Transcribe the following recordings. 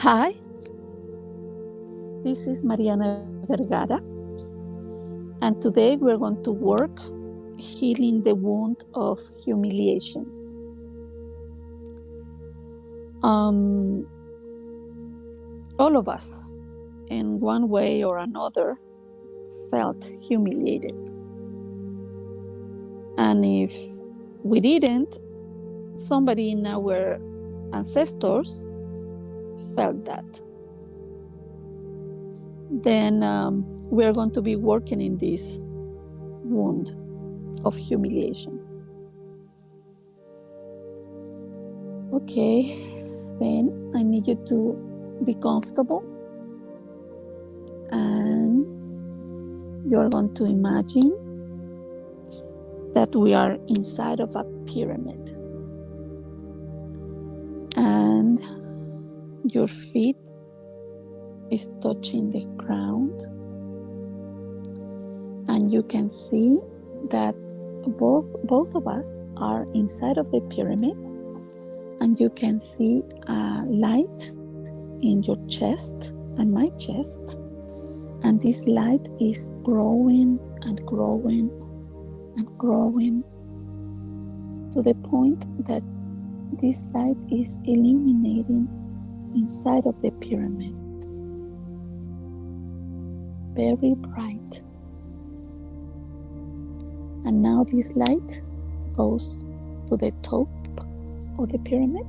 Hi, this is Mariana Vergara, and today we're going to work healing the wound of humiliation. All of us, in one way or another, felt humiliated. And if we didn't, somebody in our ancestors felt that. Then we're going to be working in this wound of humiliation. Okay, then I need you to be comfortable, and you're going to imagine that we are inside of a pyramid, and your feet is touching the ground, and you can see that both of us are inside of the pyramid, and you can see a light in your chest and my chest, and this light is growing and growing and growing to the point that this light is illuminating inside of the pyramid, very bright. And now this light goes to the top of the pyramid,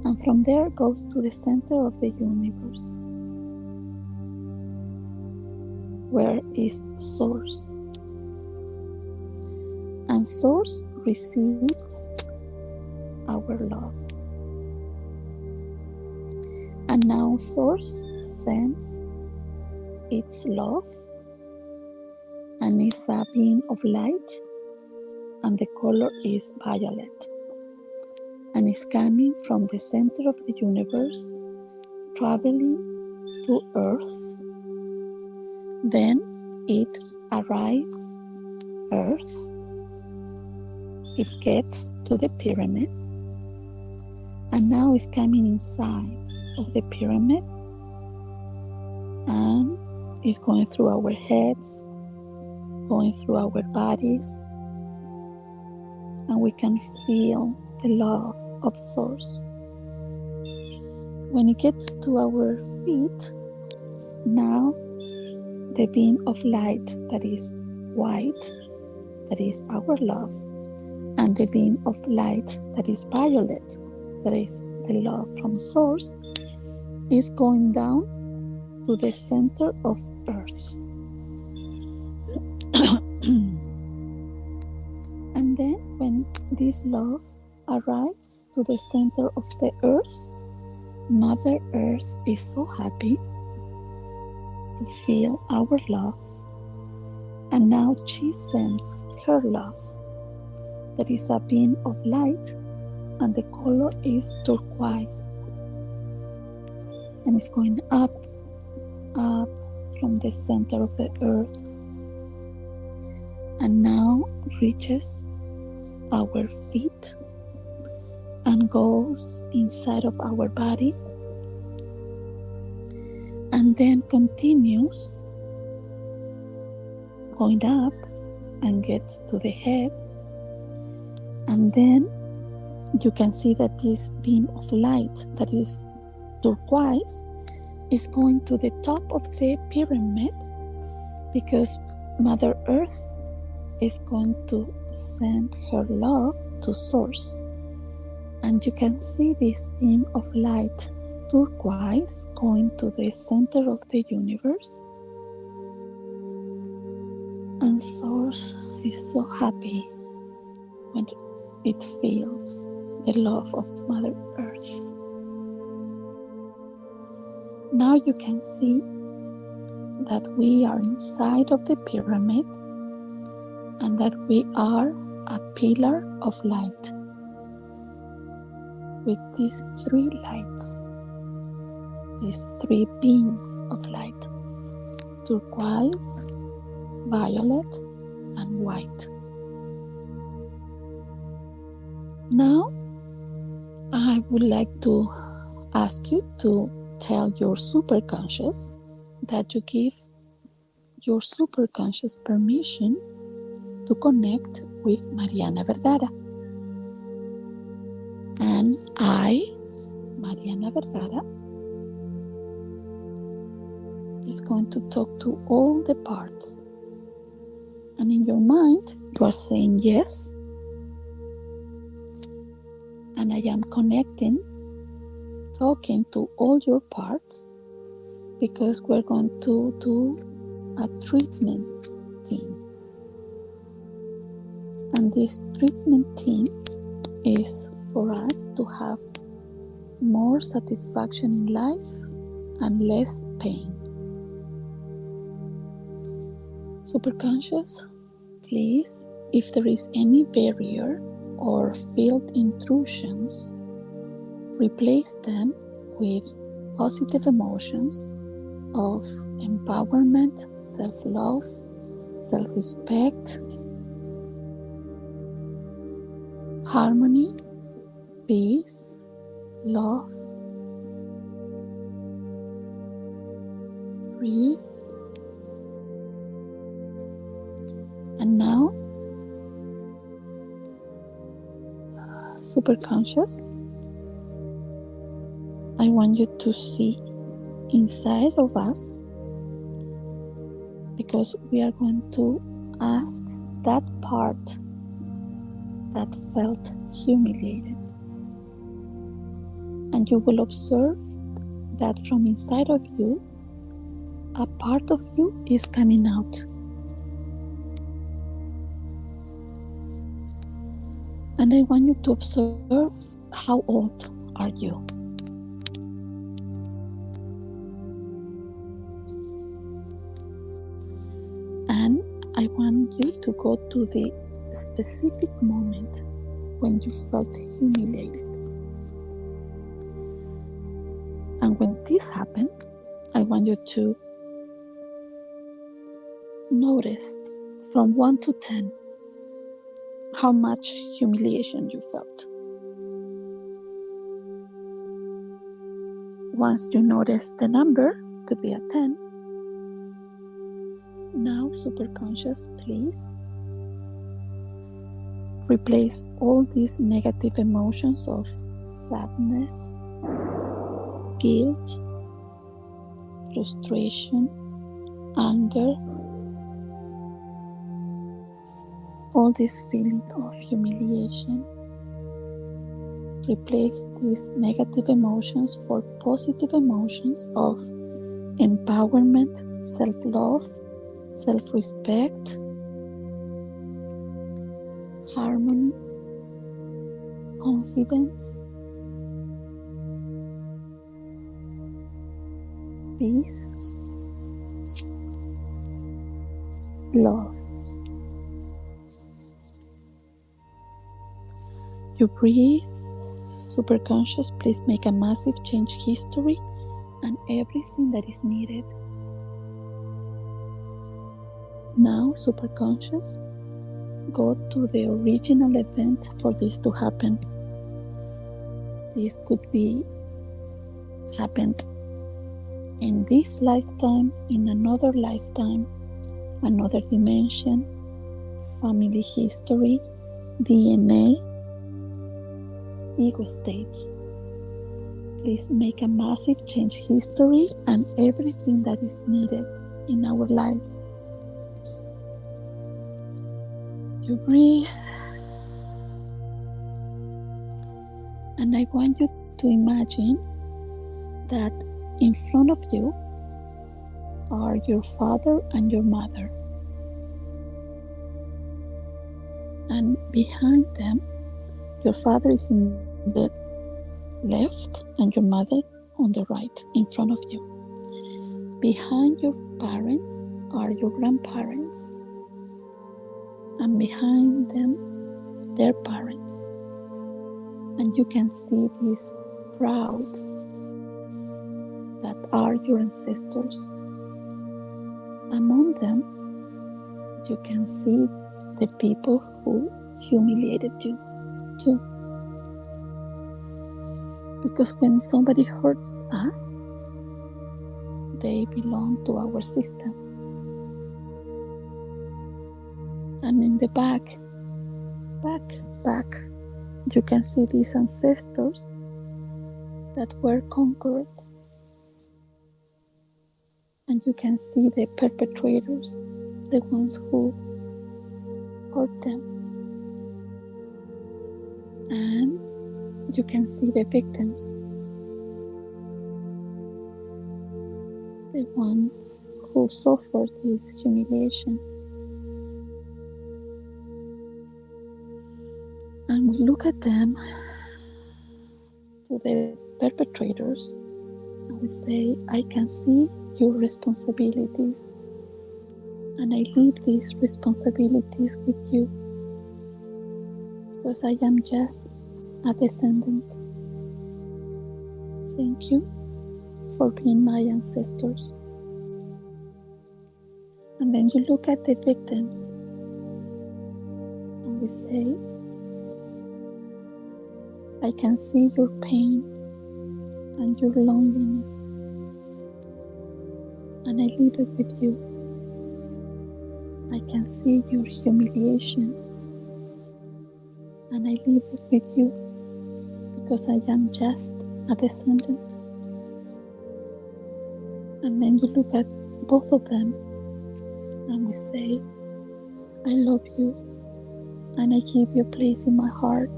and from there goes to the center of the universe, where is Source. And Source receives our love. And now Source sends its love, and it's a beam of light, and the color is violet. And it's coming from the center of the universe, traveling to Earth. Then it arrives Earth. It gets to the pyramid, and now it's coming inside of the pyramid, and it's going through our heads, going through our bodies, and we can feel the love of Source. When it gets to our feet, now the beam of light that is white, that is our love, and the beam of light that is violet, that is the love from Source, is going down to the center of Earth. And then when this love arrives to the center of the Earth, Mother Earth is so happy to feel our love, and now she sends her love, that is a beam of light, and the color is turquoise, and it's going up from the center of the Earth, and now reaches our feet and goes inside of our body, and then continues going up and gets to the head. And then you can see that this beam of light that is turquoise is going to the top of the pyramid, because Mother Earth is going to send her love to Source. And you can see this beam of light turquoise going to the center of the universe, and Source is so happy when it feels the love of Mother Earth. Now you can see that we are inside of the pyramid, and that we are a pillar of light with these three lights, these three beams of light: turquoise, violet, and white. Now I would like to ask you to tell your superconscious that you give your superconscious permission to connect with Mariana Vergara. And I, Mariana Vergara, is going to talk to all the parts. And in your mind, you are saying yes. And I am connecting, talking to all your parts, because we're going to do a treatment team. And this treatment team is for us to have more satisfaction in life and less pain. Superconscious, please, if there is any barrier or field intrusions, replace them with positive emotions of empowerment, self-love, self-respect, harmony, peace, love. Breathe. And now, superconscious, I want you to see inside of us, because we are going to ask that part that felt humiliated. And you will observe that from inside of you, a part of you is coming out. And I want you to observe, how old are you? And I want you to go to the specific moment when you felt humiliated. And when this happened, I want you to notice from 1 to 10 how much humiliation you felt. Once you notice the number, could be a 10. Now, superconscious, please replace all these negative emotions of sadness, guilt, frustration, anger, all this feeling of humiliation. Replace these negative emotions for positive emotions of empowerment, self-love, self-respect, harmony, confidence, peace, love. You breathe. Superconscious, please make a massive change history and everything that is needed. Now, superconscious, go to the original event for this to happen. This could be happened in this lifetime, in another lifetime, another dimension, family history, DNA, ego states. Please make a massive change history and everything that is needed in our lives. You breathe. And I want you to imagine that in front of you are your father and your mother. And behind them, your father is in the left and your mother on the right, in front of you. Behind your parents are your grandparents, and behind them, their parents. And you can see this crowd that are your ancestors. Among them, you can see the people who humiliated you too. Because when somebody hurts us, they belong to our system. And in the back, you can see these ancestors that were conquered. And you can see the perpetrators, the ones who hurt them. And you can see the victims, the ones who suffered this humiliation. And we look at them, to the perpetrators, and we say, I can see your responsibilities, and I leave these responsibilities with you, because I am just a descendant. Thank you for being my ancestors. And then you look at the victims, and we say, I can see your pain and your loneliness, and I leave it with you. I can see your humiliation, and I leave it with you, because I am just a descendant. And then you look at both of them, and we say, I love you, and I give you a place in my heart.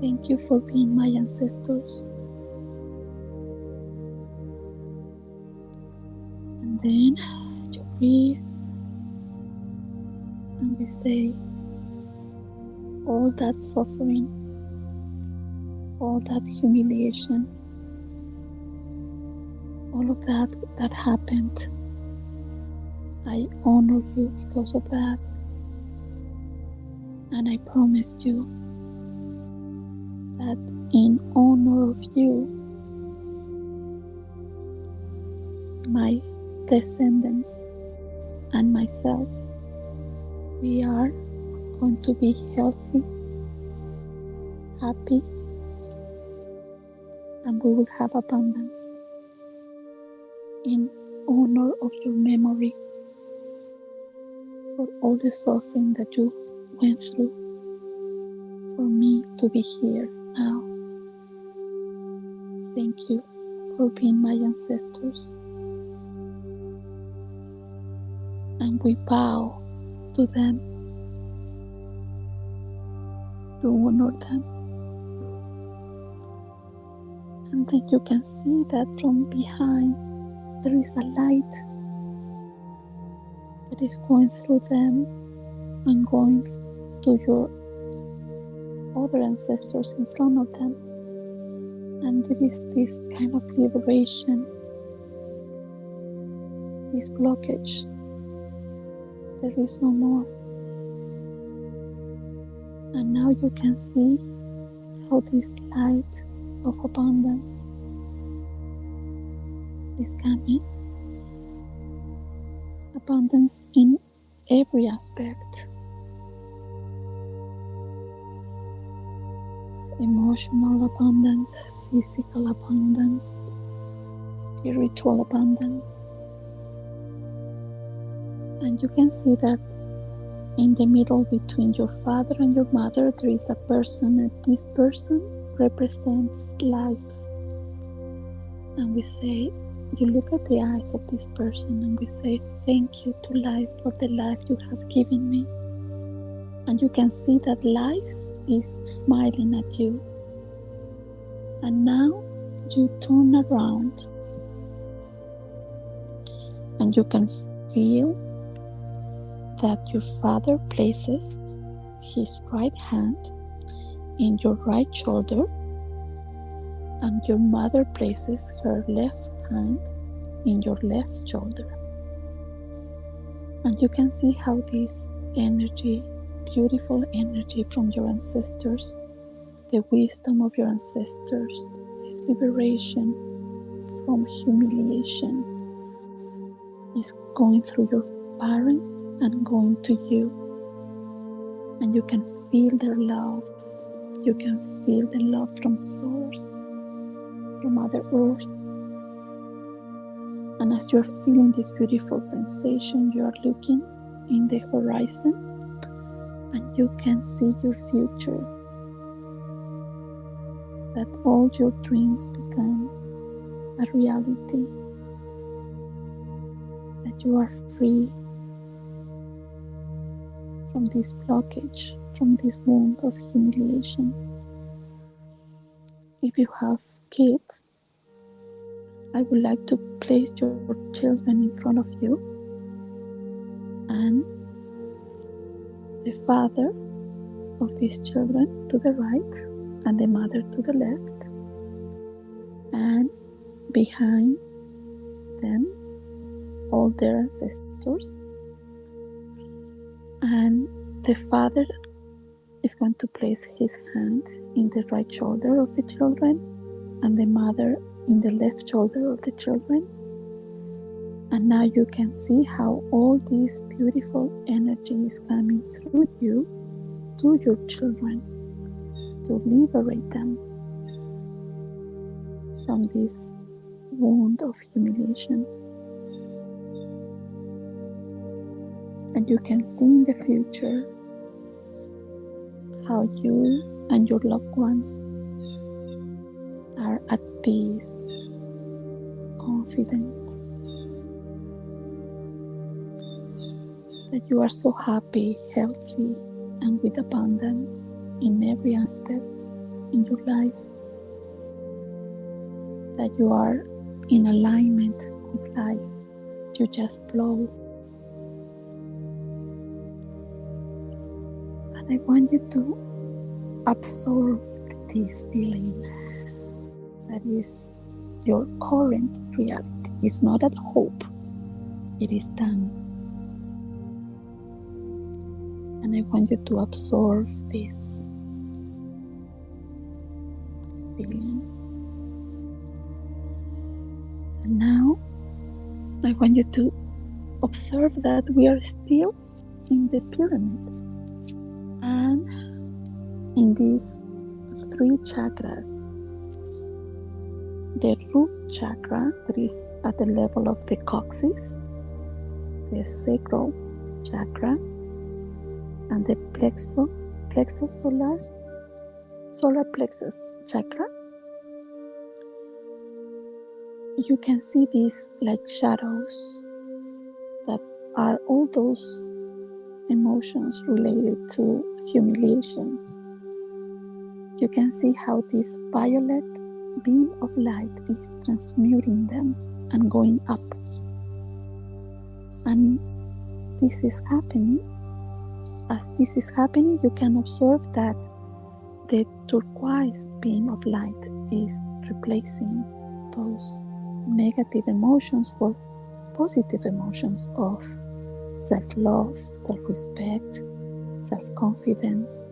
Thank you for being my ancestors. And then you breathe, and we say, all that suffering, all that humiliation, all of that happened, I honor you because of that. And I promise you that in honor of you, my descendants and myself, we are going to be healthy, happy, and we will have abundance in honor of your memory for all the suffering that you went through for me to be here now. Thank you for being my ancestors. And we bow to them, to honor them. And then you can see that from behind there is a light that is going through them and going to your other ancestors in front of them. And there is this kind of liberation, this blockage. There is no more. And now you can see how this light of abundance is coming. Abundance in every aspect. Emotional abundance, physical abundance, spiritual abundance. And you can see that in the middle between your father and your mother, there is a person, and this person represents life. And we say, you look at the eyes of this person and we say, thank you to life for the life you have given me. And you can see that life is smiling at you. And now you turn around and you can feel that your father places his right hand in your right shoulder, and your mother places her left hand in your left shoulder. And you can see how this energy, beautiful energy from your ancestors, the wisdom of your ancestors, this liberation from humiliation is going through your parents and going to you. And you can feel their love You can feel the love from Source, from Mother Earth. And as you're feeling this beautiful sensation, you are looking in the horizon and you can see your future. That all your dreams become a reality. That you are free from this blockage, from this wound of humiliation. If you have kids, I would like to place your children in front of you and the father of these children to the right and the mother to the left, and behind them all their ancestors. And the father is going to place his hand in the right shoulder of the children and the mother in the left shoulder of the children. And now you can see how all this beautiful energy is coming through you to your children to liberate them from this wound of humiliation. And you can see in the future how you and your loved ones are at peace, confident, that you are so happy, healthy, and with abundance in every aspect in your life, that you are in alignment with life. You just flow. And I want you to absorb this feeling that is your current reality. It's not a hope, it is done. And I want you to absorb this feeling. And now I want you to observe that we are still in the pyramid. And in these 3 chakras, the root chakra that is at the level of the coccyx, the sacral chakra, and the solar plexus chakra, you can see these like shadows that are all those emotions related to humiliation. You can see how this violet beam of light is transmuting them and going up. And this is happening. As this is happening, you can observe that the turquoise beam of light is replacing those negative emotions for positive emotions of self-love, self-respect, self-confidence,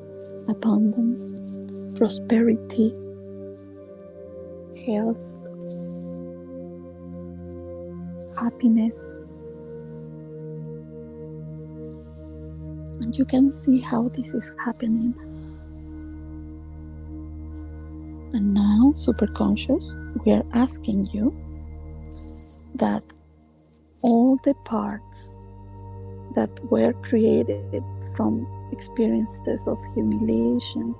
abundance, prosperity, health, happiness. And you can see how this is happening. And now, superconscious, we are asking you that all the parts that were created from experiences of humiliation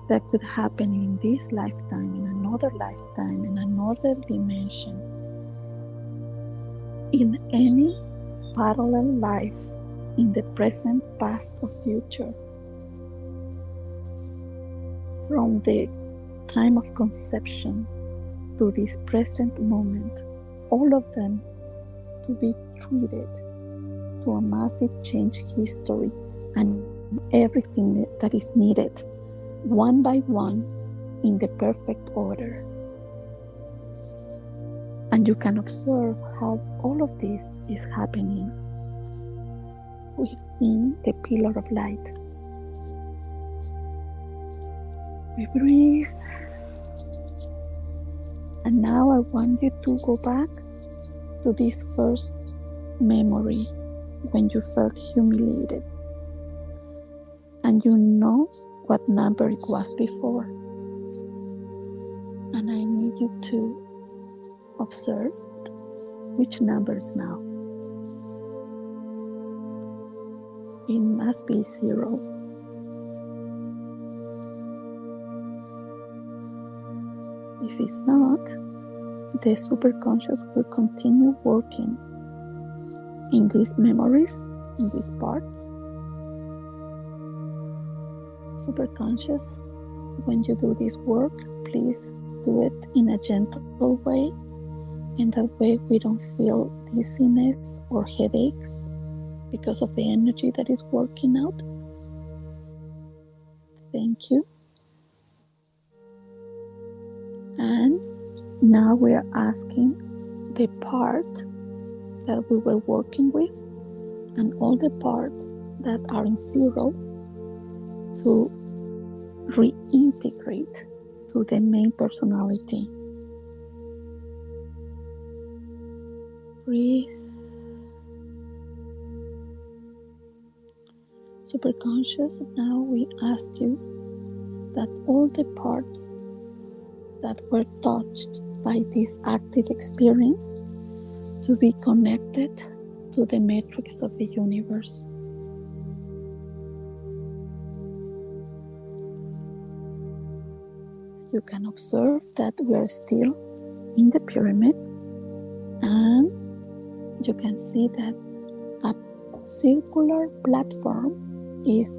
that could happen in this lifetime, in another lifetime, in another dimension, in any parallel life, in the present, past, or future, from the time of conception to this present moment, all of them to be treated to a massive change history and everything that is needed, one by one, in the perfect order. And you can observe how all of this is happening within the pillar of light. We breathe. And now I want you to go back to this first memory when you felt humiliated. And you know what number it was before. And I need you to observe which number is now. It must be 0. If it's not, the superconscious will continue working in these memories, in these parts. Superconscious, when you do this work, please do it in a gentle way, and that way we don't feel dizziness or headaches because of the energy that is working out. Thank you. And now we are asking the part that we were working with and all the parts that are in 0 to reintegrate to the main personality. Breathe. Superconscious, now we ask you that all the parts that were touched by this active experience to be connected to the matrix of the universe. You can observe that we are still in the pyramid, and you can see that a circular platform is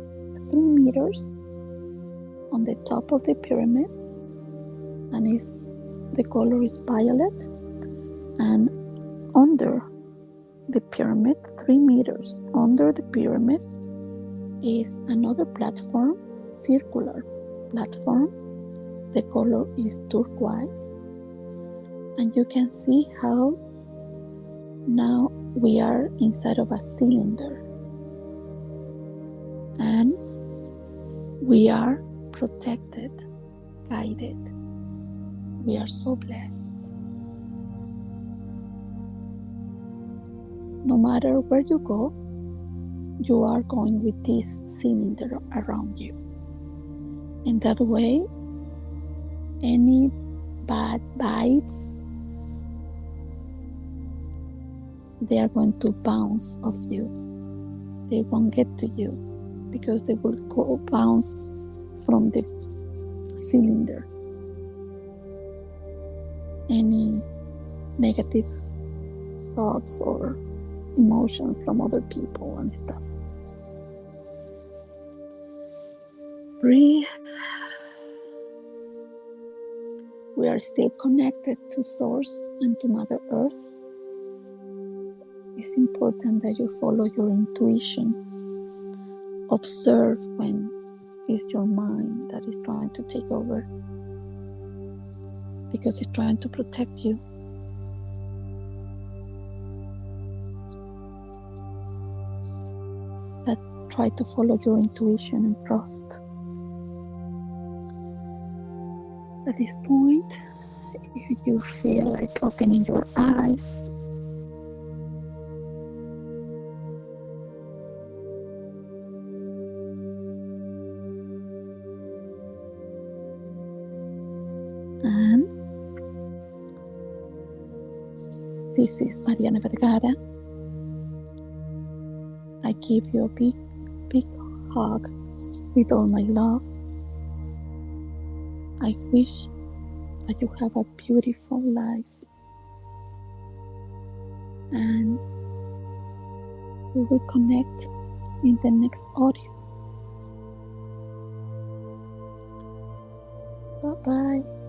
3 meters on the top of the pyramid, and the color is violet, and under the pyramid, 3 meters under the pyramid, is another platform, circular platform. The color is turquoise, and you can see how now we are inside of a cylinder, and we are protected, guided. We are so blessed. No matter where you go, you are going with this cylinder around you. In that way, any bad vibes, they are going to bounce off you. They won't get to you because they will go bounce from the cylinder. Any negative thoughts or emotions from other people and stuff. Breathe. We are still connected to Source and to Mother Earth. It's important that you follow your intuition. Observe when it's your mind that is trying to take over, because it's trying to protect you. But try to follow your intuition and trust. At this point, if you feel like opening your eyes, and this is Mariana Vergara. I give you a big, big hug with all my love. I wish that you have a beautiful life, and we will connect in the next audio. Bye-bye.